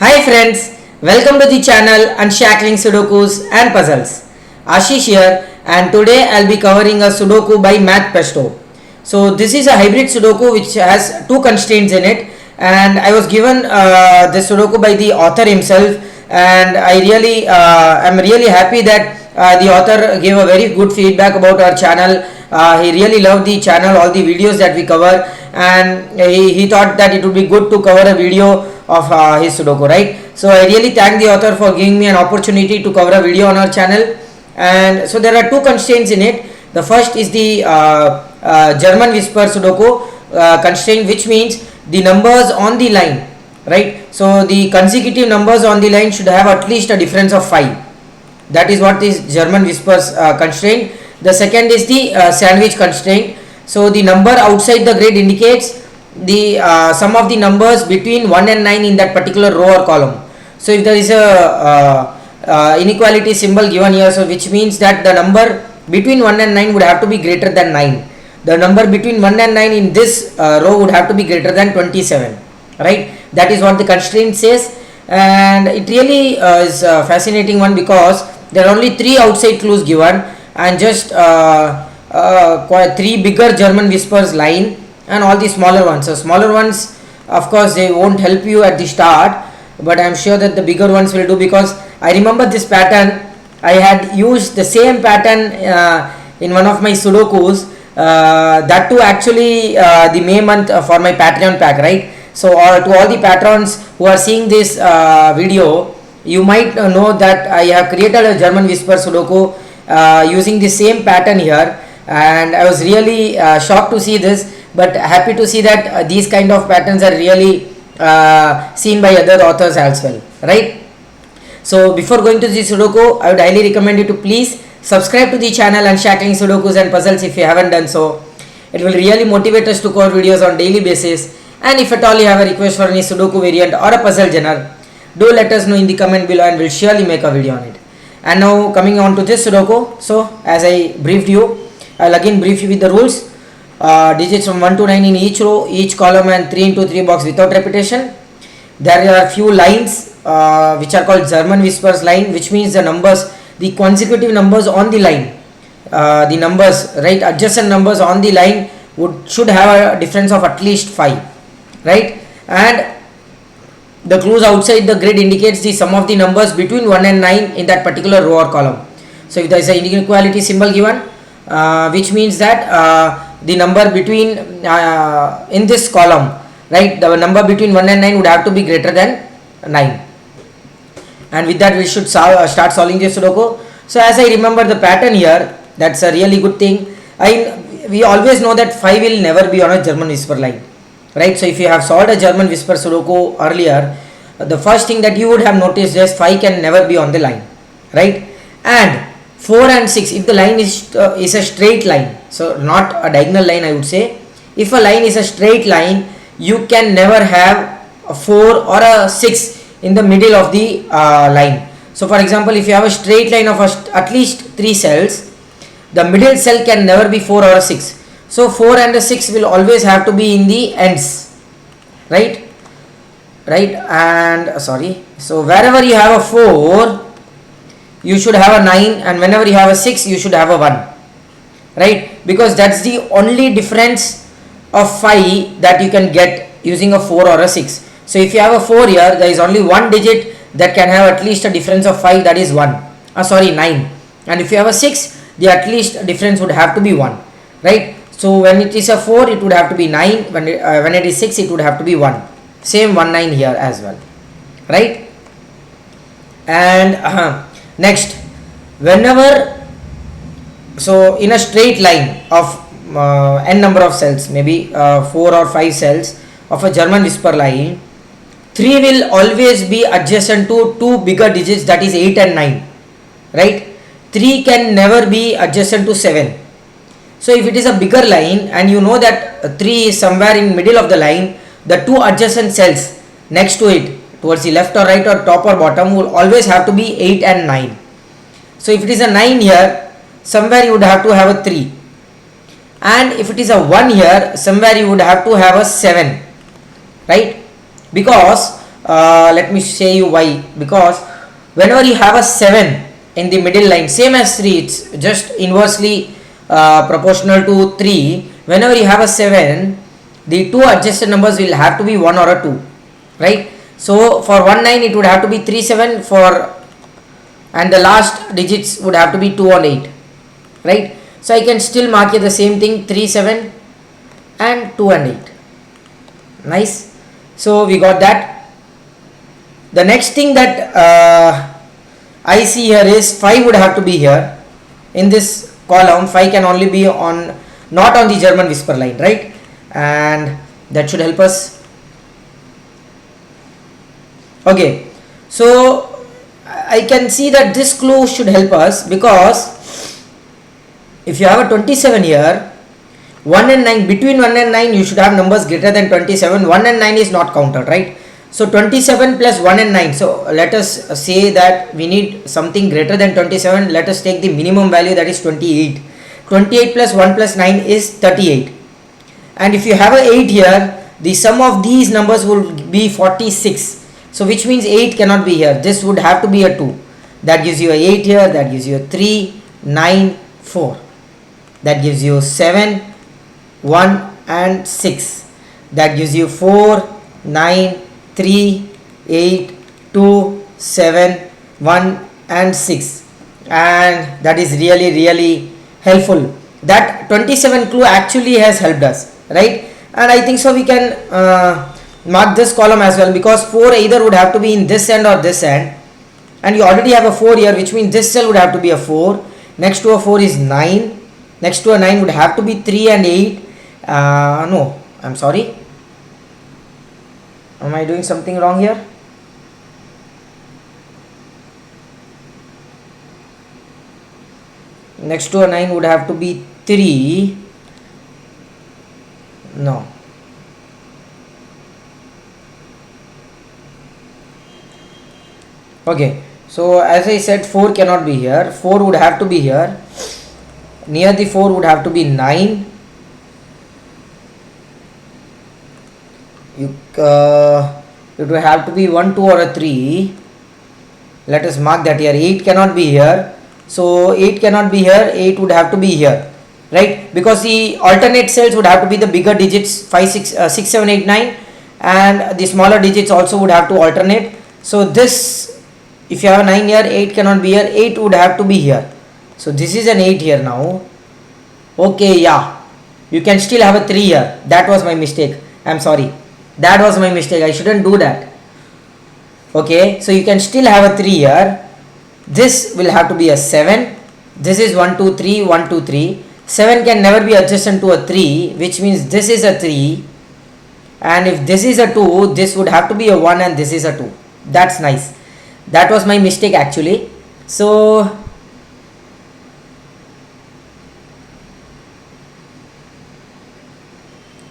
Hi friends, welcome to the channel Unshackling Sudokus and Puzzles. Ashish here, and today I'll be covering a Sudoku by Math Pesto. So this is a hybrid Sudoku which has two constraints in it, and I was given the Sudoku by the author himself, and I'm really happy that the author gave a very good feedback about our channel. He really loved the channel, all the videos that we cover, and he thought that it would be good to cover a video of his Sudoku, right? So I really thank the author for giving me an opportunity to cover a video on our channel. And so there are two constraints in it. The first is the German whisper Sudoku constraint, which means the numbers on the line, right? So the consecutive numbers on the line should have at least a difference of 5. That is what is German whispers constraint. The second is the sandwich constraint. So the number outside the grid indicates the sum of the numbers between 1 and 9 in that particular row or column. So if there is a inequality symbol given here, so which means that the number between 1 and 9 would have to be greater than 9. The number between 1 and 9 in this row would have to be greater than 27, right? That is what the constraint says, and it really is a fascinating one because there are only 3 outside clues given and just 3 bigger German whispers line and all the smaller ones. So smaller ones, of course, they won't help you at the start, but I am sure that the bigger ones will do, because I remember this pattern. I had used the same pattern in one of my Sudokus, that too actually the May month for my Patreon pack, right? So to all the patrons who are seeing this video, you might know that I have created a German whisper Sudoku using the same pattern here, and I was really shocked to see this, but happy to see that these kind of patterns are really seen by other authors as well, right? So before going to the Sudoku, I would highly recommend you to please subscribe to the channel Unshackling Sudokus and Puzzles if you haven't done so. It will really motivate us to cover videos on daily basis, and if at all you have a request for any Sudoku variant or a puzzle genre, do let us know in the comment below and we'll surely make a video on it. And now coming on to this Sudoku, so as I briefed you, I'll again brief you with the rules. Digits from 1 to 9 in each row, each column, and 3 into 3 box without repetition. There are few lines which are called German whispers line, which means the numbers, the consecutive numbers on the line, the numbers, right, adjacent numbers on the line should have a difference of at least 5, right? And the clues outside the grid indicates the sum of the numbers between 1 and 9 in that particular row or column. So if there is an inequality symbol given, which means that the number between in this column, right, the number between 1 and 9 would have to be greater than 9. And with that we should start solving this Sudoku. So as I remember the pattern here, that's a really good thing. We always know that 5 will never be on a German whisper line, right? So if you have solved a German whisper Sudoku earlier, the first thing that you would have noticed is 5 can never be on the line, right? And 4 and 6, if the line is a straight line, so not a diagonal line, I would say. If a line is a straight line, you can never have a 4 or a 6 in the middle of the line. So for example, if you have a straight line of at least 3 cells, the middle cell can never be 4 or a 6. So 4 and a 6 will always have to be in the ends, right? And so wherever you have a 4, you should have a 9, and whenever you have a 6, you should have a 1, right? Because that's the only difference of 5 that you can get using a 4 or a 6. So if you have a 4 here, there is only one digit that can have at least a difference of 5, that is 9. And if you have a 6, the at least difference would have to be 1, right? So when it is a 4, it would have to be 9. When it is 6, it would have to be 1. Same 1 9 here as well, right? And next, whenever, so in a straight line of n number of cells, maybe 4 or 5 cells of a German whisper line, 3 will always be adjacent to 2 bigger digits, that is 8 and 9, right? 3 can never be adjacent to 7. So if it is a bigger line and you know that 3 is somewhere in middle of the line, the 2 adjacent cells next to it, towards the left or right or top or bottom, will always have to be 8 and 9. So if it is a 9 here, somewhere you would have to have a 3. And if it is a 1 here, somewhere you would have to have a 7, right? Because let me say you why. Because whenever you have a 7 in the middle line, same as 3, it's just inversely proportional to 3. Whenever you have a 7, the two adjusted numbers will have to be 1 or a 2, right? So for 1 9 it would have to be 3 7 for, and the last digits would have to be 2 and 8, right? So I can still mark here the same thing, 3 7 and 2 and 8. Nice. So we got that. The next thing that I see here is 5 would have to be here in this column. 5 can only be on, not on the German whisper line, right? And that should help us. Okay, so I can see that this clue should help us, because if you have a 27 here, 1 and 9, between 1 and 9 you should have numbers greater than 27. 1 and 9 is not counted, right? So 27 plus 1 and 9, so let us say that we need something greater than 27. Let us take the minimum value, that is 28. 28 plus 1 plus 9 is 38, and if you have a 8 here, the sum of these numbers will be 46. So which means 8 cannot be here. This would have to be a 2. That gives you a 8 here. That gives you a 3, 9, 4. That gives you 7, 1 and 6. That gives you 4, 9, 3, 8, 2, 7, 1 and 6. And that is really helpful. That 27 clue actually has helped us, right? And I think so we can mark this column as well, because 4 either would have to be in this end or this end, and you already have a 4 here, which means this cell would have to be a 4. Next to a 4 is 9. Next to a 9 would have to be 3 and 8. No, I'm sorry, am I doing something wrong here? Next to a 9 would have to be 3. No, okay, so as I said, 4 cannot be here. 4 would have to be here. Near the 4 would have to be 9. It would have to be 1 2 or a 3. Let us mark that here. 8 cannot be here, so 8 cannot be here. 8 would have to be here, right? Because the alternate cells would have to be the bigger digits, 5 6 6 7 8 9, and the smaller digits also would have to alternate. So this, if you have a 9 here, 8 cannot be here. 8 would have to be here. So this is an 8 here now. Okay, yeah, you can still have a 3 here. That was my mistake. I'm sorry. That was my mistake. I shouldn't do that. Okay, so you can still have a 3 here. This will have to be a 7. This is 1 2 3 1 2 3. 7 can never be adjacent to a 3, which means this is a 3. And if this is a 2, this would have to be a 1, and this is a 2. That's nice. That was my mistake actually. So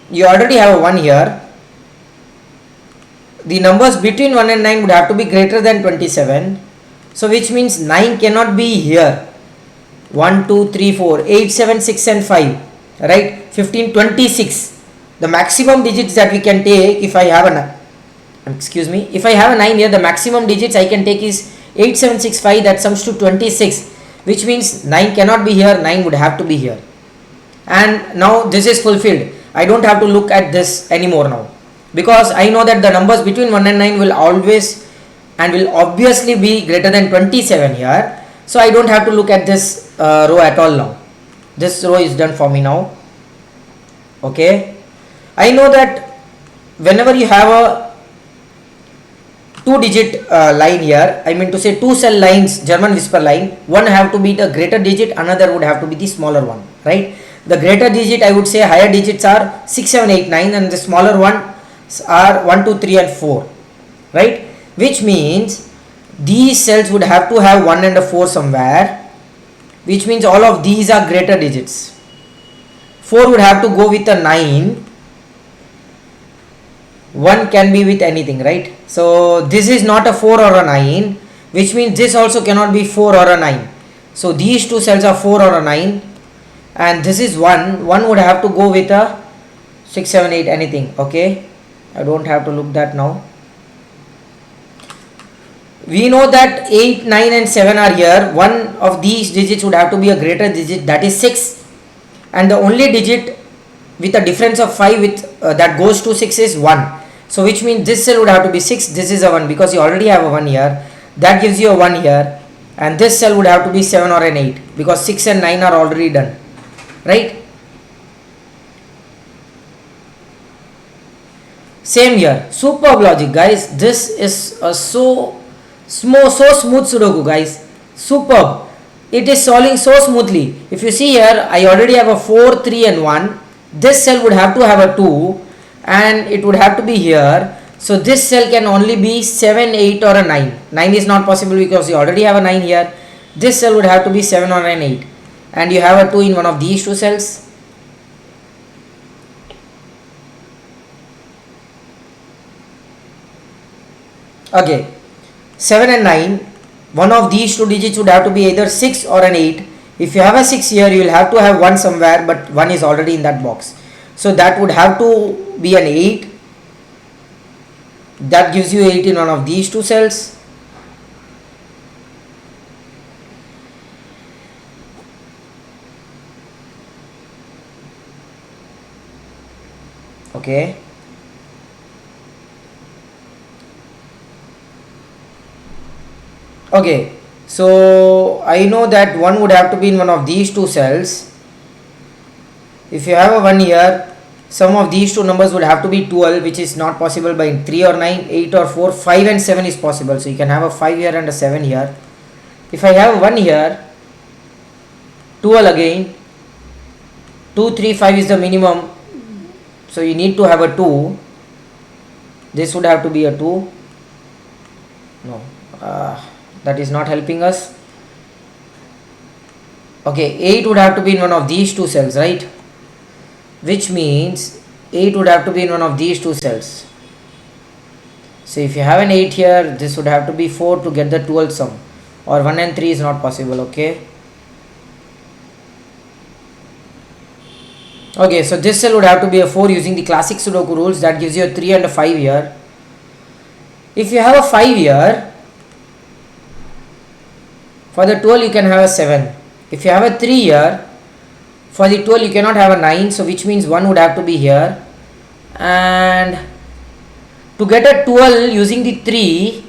you already have a 1 here. The numbers between 1 and 9 would have to be greater than 27. So which means 9 cannot be here. 1 2 3 4 8 7 6 and 5, right? 15 26. The maximum digits that we can take, if I have if I have a 9 here, the maximum digits I can take is 8 7 6 5. That sums to 26, which means 9 cannot be here. 9 would have to be here. And now this is fulfilled. I don't have to look at this anymore now, because I know that the numbers between 1 and 9 will always and will obviously be greater than 27 here. So I don't have to look at this row at all now. This row is done for me now. Okay, I know that whenever you have a 2-digit line here, I mean to say 2 cell lines, German whisper line, one have to be the greater digit, another would have to be the smaller one, right? The greater digit, I would say higher digits are 6 7 8 9, and the smaller ones are 1 2 3 and 4, right? Which means these cells would have to have 1 and a 4 somewhere, which means all of these are greater digits. 4 would have to go with a 9. 1 can be with anything, right? So this is not a 4 or a 9, which means this also cannot be 4 or a 9. So these two cells are 4 or a 9, and this is 1. 1 would have to go with a 6 7 8 anything. Okay, I don't have to look that now. We know that 8, 9 and 7 are here. One of these digits would have to be a greater digit, that is 6, and the only digit with a difference of 5 with that goes to 6 is 1. So which means this cell would have to be 6, this is a 1 because you already have a 1 here, that gives you a 1 here, and this cell would have to be 7 or an 8 because 6 and 9 are already done, right? Same here, superb logic guys. This is a so smooth Sudoku guys, superb. It is solving so smoothly. If you see here, I already have a 4, 3 and 1. This cell would have to have a 2 and it would have to be here. So this cell can only be 7, 8 or a 9. 9 is not possible because you already have a 9 here. This cell would have to be 7 or an 8. And you have a 2 in one of these two cells. Okay, 7 and 9, one of these two digits would have to be either 6 or an 8. If you have a 6 here, you will have to have 1 somewhere, but 1 is already in that box. So that would have to be an 8. That gives you 8 in one of these two cells. Okay. Okay, so I know that 1 would have to be in one of these two cells. If you have a 1 here, sum of these two numbers would have to be 12, which is not possible by 3 or 9, 8 or 4, 5 and 7 is possible. So you can have a 5 here and a 7 here. If I have 1 here, 12 again, 2, 3, 5 is the minimum. So you need to have a 2. This would have to be a 2. No. That is not helping us. Okay, 8 would have to be in one of these two cells, right? Which means 8 would have to be in one of these two cells. So if you have an 8 here, this would have to be 4 to get the 12th sum, or 1 and 3 is not possible. Okay. Okay, so this cell would have to be a 4 using the classic Sudoku rules. That gives you a 3 and a 5 here. If you have a 5 here, for the 12 you can have a 7. If you have a 3 here, for the 12 you cannot have a 9, so which means 1 would have to be here. And to get a 12 using the 3,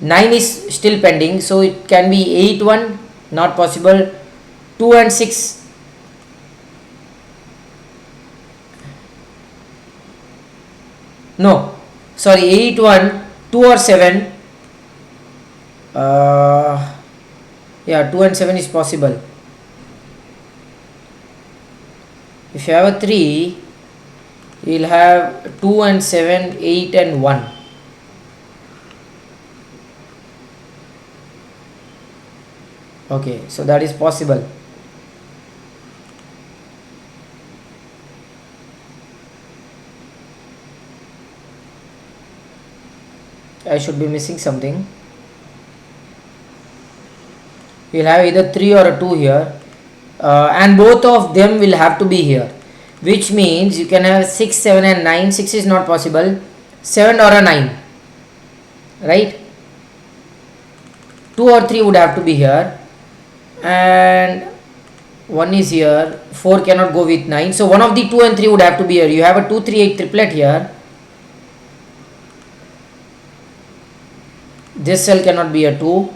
9 is still pending, so it can be 8, 1, not possible. 2 and 6. No, sorry, 8, 1, 2 or 7. Yeah, 2 and 7 is possible. If you have a 3, you will have 2 and 7, 8 and 1. Okay, so that is possible. I should be missing something. You will have either 3 or a 2 here, and both of them will have to be here, which means you can have 6, 7 and 9. 6 is not possible. 7 or a 9, right? 2 or 3 would have to be here, and 1 is here. 4 cannot go with 9, so one of the 2 and 3 would have to be here. You have a 2, 3, 8 triplet here. This cell cannot be a 2.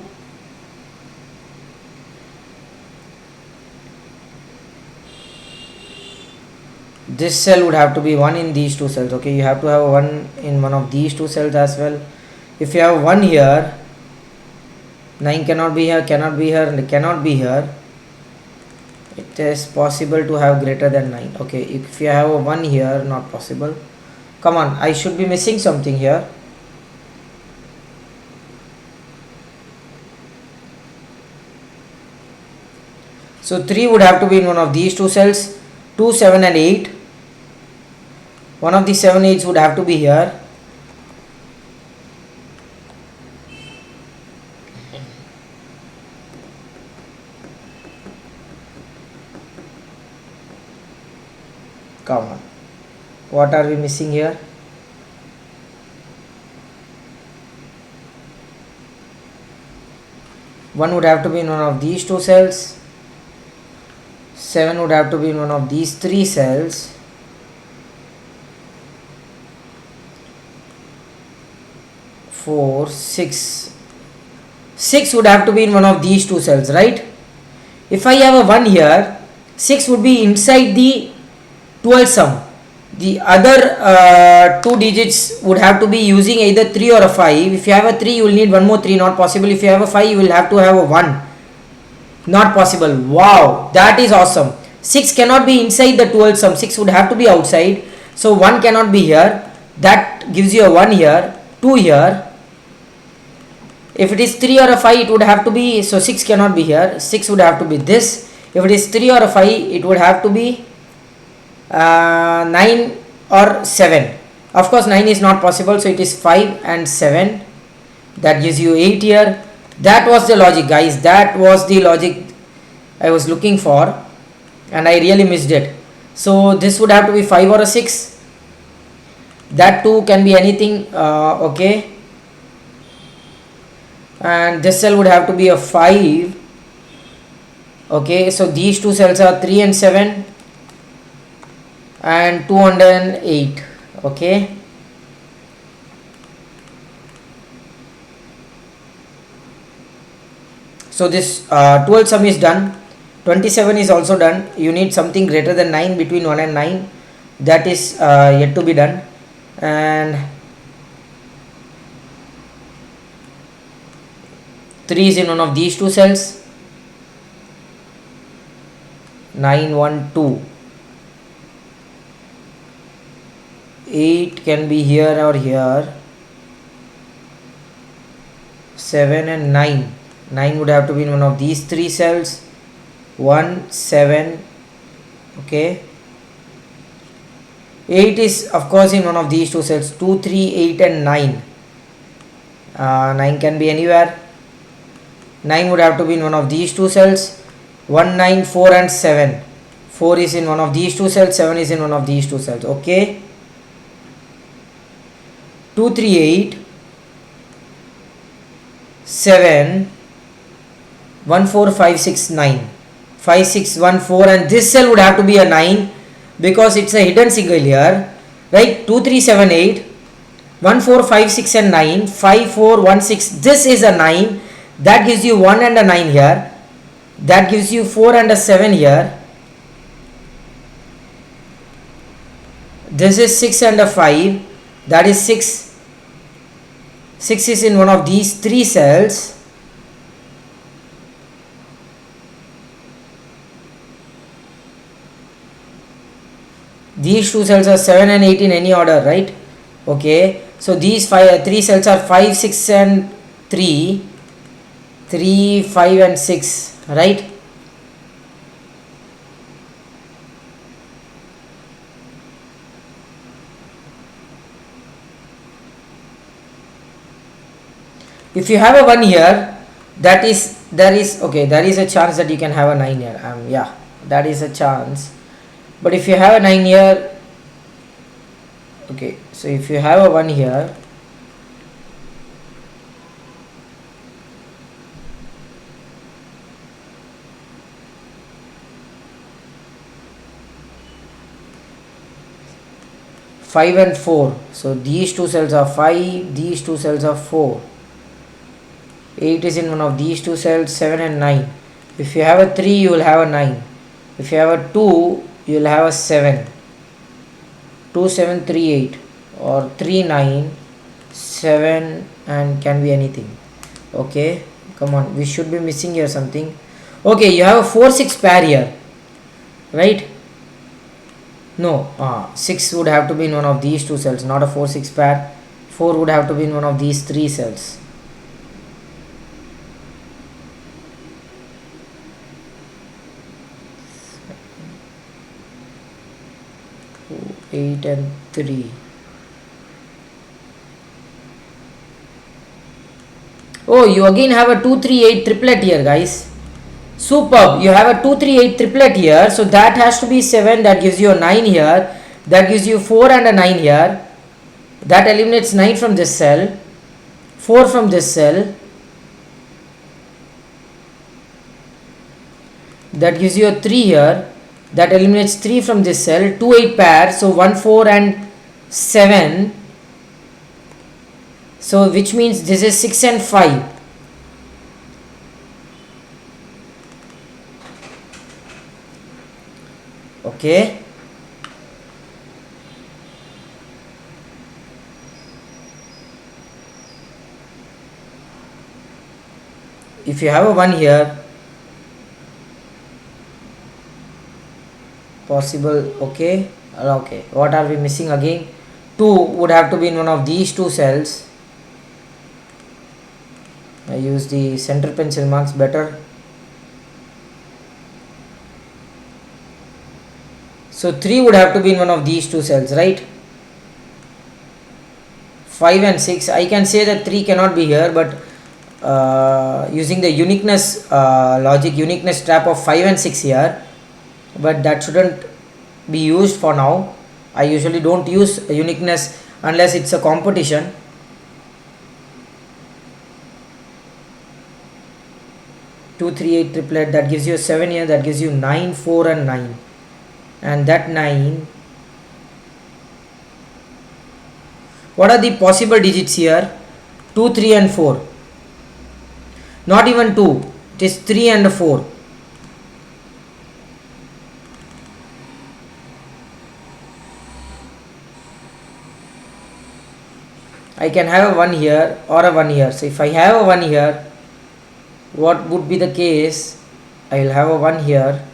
This cell would have to be 1 in these two cells. Okay, you have to have 1 in one of these two cells as well. If you have 1 here, 9 cannot be here, cannot be here, and cannot be here. It is possible to have greater than 9. Okay, if you have a 1 here, not possible. Come on, I should be missing something here. So 3 would have to be in one of these two cells. 2, 7 and 8. One of the 7 8s would have to be here. Come on. What are we missing here? 1 would have to be in one of these 2 cells, 7 would have to be in one of these 3 cells, 4, 6 would have to be in one of these 2 cells, right? If I have a 1 here, 6 would be inside the 12 sum. The other 2 digits would have to be using either 3 or a 5. If you have a 3, you will need one more 3, not possible. If you have a 5, you will have to have a 1, not possible. Wow, that is awesome. 6 cannot be inside the 12 sum, 6 would have to be outside. So 1 cannot be here, that gives you a 1 here, 2 here. If it is 3 or a 5, it would have to be, so 6 cannot be here, 6 would have to be this. If it is 3 or a 5, it would have to be 9 or 7. Of course 9 is not possible, so it is 5 and 7, that gives you 8 here. That was the logic, guys, that was the logic I was looking for, and I really missed it. So this would have to be 5 or a 6, that too can be anything. Okay, and this cell would have to be a 5. Okay, so these 2 cells are 3 and 7 and 208. Okay, so this 12 sum is done, 27 is also done. You need something greater than 9, between 1 and 9, that is yet to be done. And 3 is in one of these 2 cells, 9, 1, 2. 8 can be here or here, 7 and 9. 9 would have to be in one of these 3 cells, 1, 7. Okay, 8 is of course in one of these 2 cells, 2, 3, 8 and 9. 9 can be anywhere. 9 would have to be in one of these 2 cells, 1, 9, 4 and 7. 4 is in one of these 2 cells, 7 is in one of these 2 cells. Okay, 2, 3, 8, 7, 1, 4, 5, 6, 9. 5, 6, 1, 4, and this cell would have to be a 9 because it's a hidden single here, right? 2, 3, 7, 8, 1, 4, 5, 6 and 9, 5, 4, 1, 6. This is a 9, that gives you 1 and a 9 here, that gives you 4 and a 7 here. This is 6 and a 5, that is 6. 6 is in one of these 3 cells. These 2 cells are 7 and 8 in any order, right? Okay, so these 3 cells are 5, 6 and 3, 3, 5 and 6, right? If you have a 1 here, there is a chance that you can have a 9 here. Yeah, that is a chance. But if you have a 9 here, okay, so if you have a 1 here, five and 4, so these 2 cells are 5, these 2 cells are 4. 8 is in one of these 2 cells, 7 and 9. If you have a 3, you will have a 9. If you have a 2, you will have a 7. 2, 7, 3, 8, or 3, 9, 7, and can be anything. Okay, come on, we should be missing here something. Okay, you have a 4, 6 pair here, right? No, 6 would have to be in one of these 2 cells, not a 4, 6 pair. 4 would have to be in one of these 3 cells. 8 and 3. Oh, you again have a 2, 3, 8 triplet here, guys. Superb. You have a 2, 3, 8 triplet here. So that has to be 7. That gives you a 9 here. That gives you 4 and a 9 here. That eliminates 9 from this cell. 4 from this cell. that gives you a 3 here, that eliminates 3 from this cell, 2 8 pair, so 1 4 and 7, so which means this is 6 and 5. Okay, if you have a 1 here, possible. Okay, okay, what are we missing again? 2 would have to be in one of these two cells. I use the center pencil marks better. So 3 would have to be in one of these two cells, right? 5 and 6, I can say that 3 cannot be here, but using the uniqueness logic, uniqueness trap of 5 and 6 here, but that shouldn't be used for now. I usually don't use uniqueness unless it's a competition. Two, 3, 8 triplet, that gives you a 7 here, that gives you 9, 4 and 9, and that 9. What are the possible digits here? 2, 3 and 4. Not even 2, it is 3 and 4. I can have a 1 here or a 1 here. So if I have a 1 here, what would be the case? I will have a 1 here.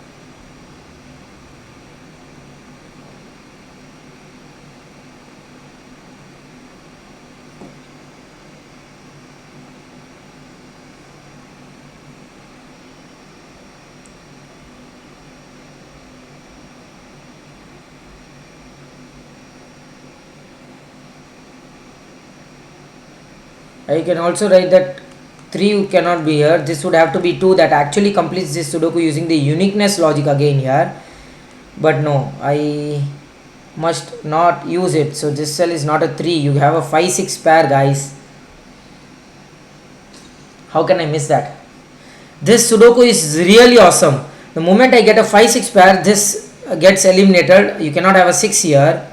I can also write that 3 cannot be here. This would have to be 2, that actually completes this Sudoku using the uniqueness logic again here. But no, I must not use it. So this cell is not a 3. You have a 5 6 pair, guys. How can I miss that? This Sudoku is really awesome. The moment I get a 5 6 pair, this gets eliminated. You cannot have a 6 here.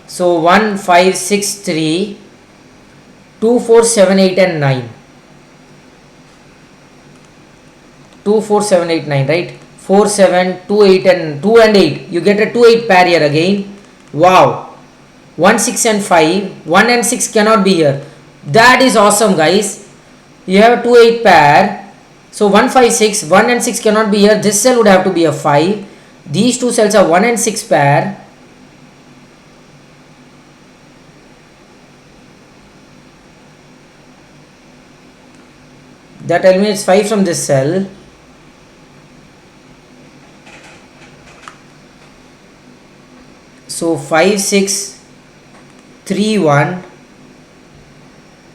So 1 5 6 3, 2 4 7 8 and 9. 2 4 7 8 9, right? 4 7 2 8 and 2 and 8. You get a 2 8 pair here again. Wow. 1 6 and 5. 1 and 6 cannot be here. That is awesome, guys. You have a 2 8 pair. So 1 5 6. 1 and 6 cannot be here. This cell would have to be a 5. These two cells are 1 and 6 pair. That eliminates 5 from this cell. So 5 6 3 1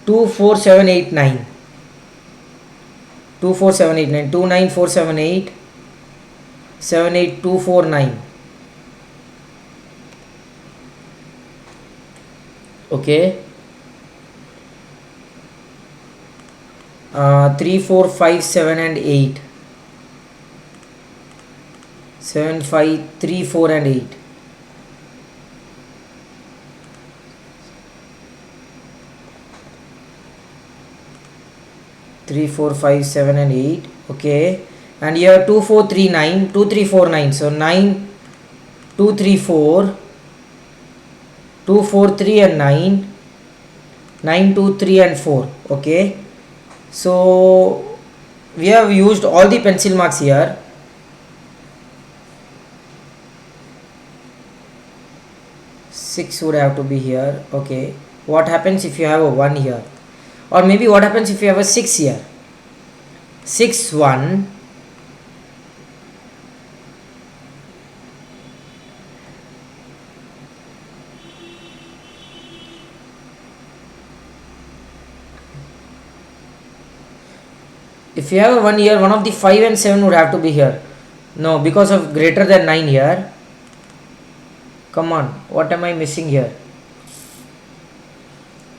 2 4 7 8 9. 2 4 7 8 9. 2 9 4 7 8. 7 8 2 4 9. Okay. 3 4 5 7 and 8. 7 5 3 4 and 8. Three, 4, 5, 7 and 8. Okay, and here 2 4 3 9. 2 3 4 9. So 9 2 3 4. 2 4 3 and 9. 9 2 3 and 4. Okay, so we have used all the pencil marks here. Six would have to be here. Okay, what happens if you have a 1 here? Or maybe what happens if you have a 6 here? 6 1. If you have a 1 here, one of the 5 and 7 would have to be here. No, because of greater than 9 here. Come on, what am I missing here?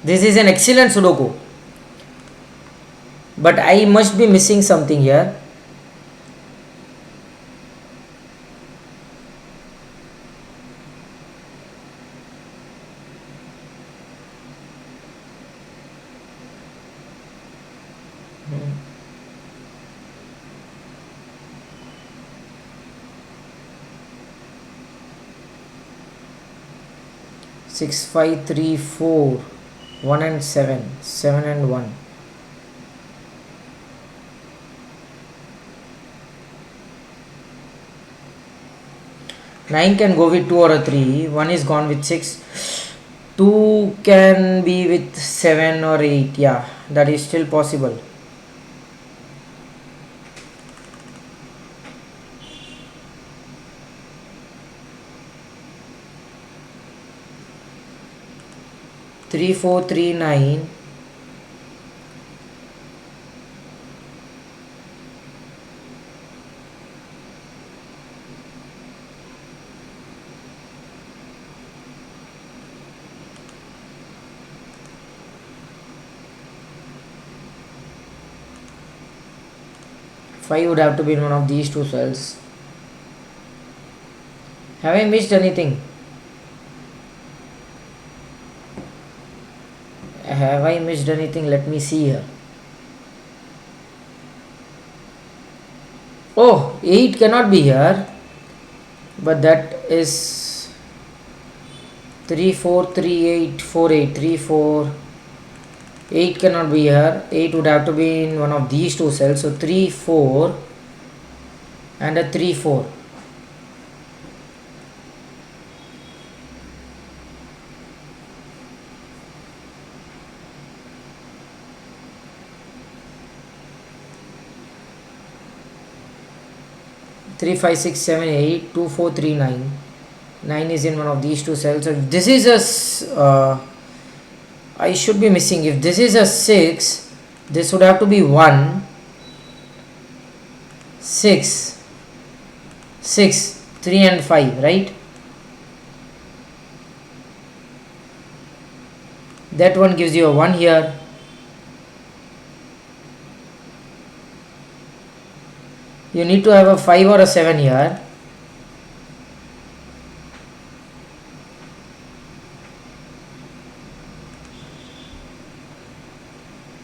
This is an excellent Sudoku, but I must be missing something here. 6 5 3 4 1 and 7 7 and 1. Nine can go with 2 or a 3. 1 is gone with 6. 2 can be with 7 or 8. Yeah, that is still possible. Three, 4, 3, 9. Five would have to be in one of these two cells. Have I missed anything? Have I missed anything? Let me see here. Oh, 8 cannot be here, but that is 3 4 3 8 4 8 3 4. 8 cannot be here. 8 would have to be in one of these two cells. So 3 4 and a 3 4. 3 5 6 7 8 2 4 3 9. 9 is in one of these two cells. So if this is a I should be missing. If this is a 6, this would have to be 1 6 6 3 and 5, right? That one gives you a 1 here. You need to have a 5 or a 7 here.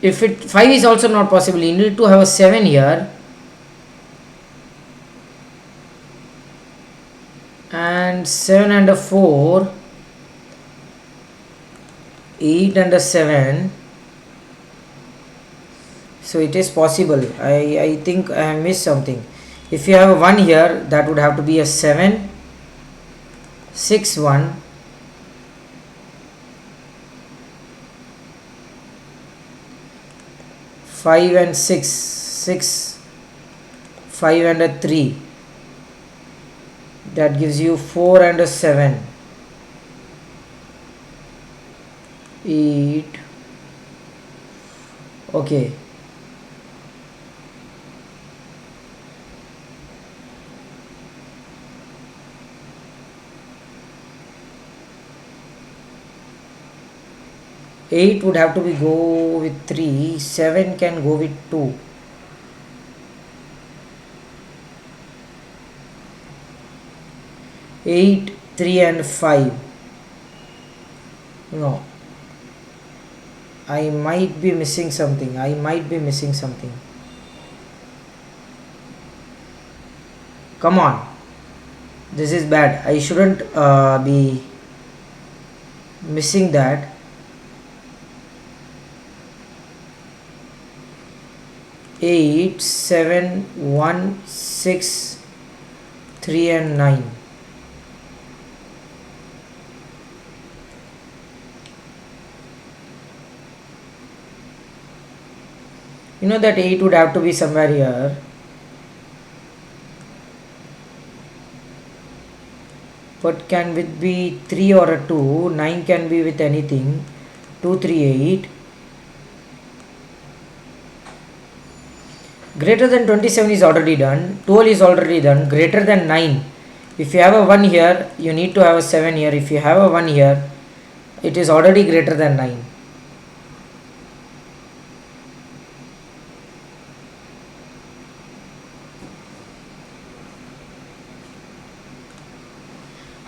If 5 is also not possible, you need to have a 7 here. And 7 and a 4. 8 and a 7. So it is possible. I think I have missed something. If you have a 1 here, that would have to be a 7 6 1. 5 and 6 6 5 and a 3. That gives you 4 and a 7 8. Okay, 8 would have to be go with 3. 7 can go with 2. 8 3 and 5. No, I might be missing something. Come on, this is bad. I shouldn't be missing that. 8 7 1 6 3 and 9. You know that 8 would have to be somewhere here. But can it be 3 or a 2? 9 can be with anything. 2 3 8. Greater than 27 is already done. 12 is already done. Greater than 9. If you have a 1 here, you need to have a 7 here. If you have a 1 here, it is already greater than 9.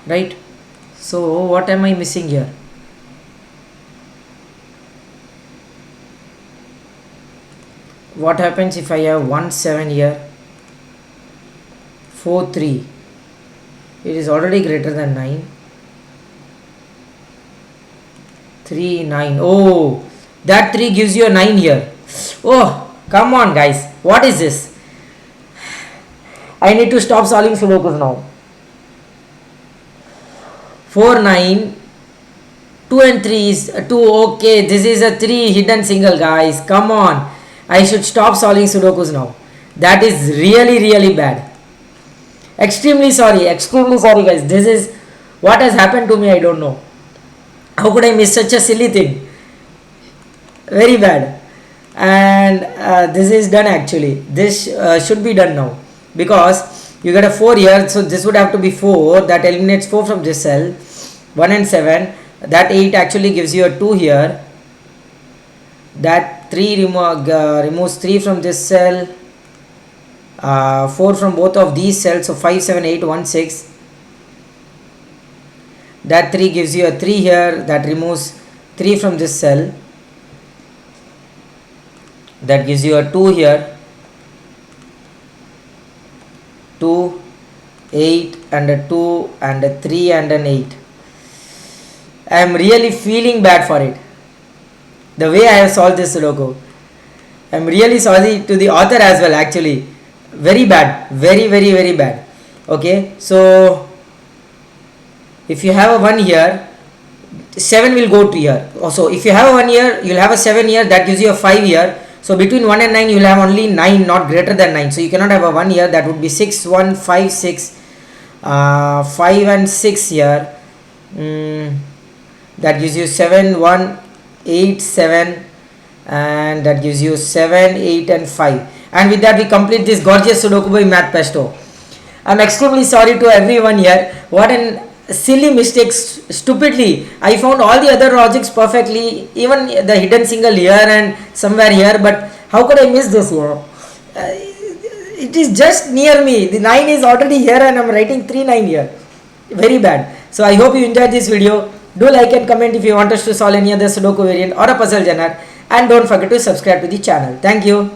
Right? So what am I missing here? What happens if I have 1 7 here? 4 3. It is already greater than 9. 3 9. Oh, that 3 gives you a 9 here. Oh, come on guys. What is this? I need to stop solving Sudokus now. 4 9. 2 and 3 is 2. Okay, this is a 3 hidden single, guys. Come on. I should stop solving Sudokus now. That is really bad. Extremely sorry guys. This is what has happened to me. I don't know. How could I miss such a silly thing? Very bad. And this is done actually. This should be done now. Because you get a 4 here. So this would have to be 4. That eliminates 4 from this cell. 1 and 7. That 8 actually gives you a 2 here. That 3 removes 3 from this cell. 4 from both of these cells. So 5 7 8 1 6. That 3 gives you a 3 here. That removes 3 from this cell. That gives you a 2 here. 2 8 and a 2 and a 3 and an 8. I am really feeling bad for it. The way I have solved this Sudoku. I am really sorry to the author as well actually. Very bad. Very bad. Okay. So if you have a 1 here, 7 will go to here. So if you have a 1 here, you will have a 7 here. That gives you a 5 here. So between 1 and 9 you will have only 9, not greater than 9. So you cannot have a 1 here. That would be 6 1 5 6. 5 and 6 here. That gives you 7 1 8 7, and that gives you 7 8 and 5. And with that we complete this gorgeous Sudoku by Math Pesto. I'm extremely sorry to everyone here. What an silly mistake. Stupidly I found all the other logics perfectly, even the hidden single here and somewhere here, but how could I miss this here? It is just near me. The 9 is already here and I'm writing 3 9 here. Very bad. So I hope you enjoyed this video. Do like and comment if you want us to solve any other Sudoku variant or a puzzle genre, and don't forget to subscribe to the channel. Thank you.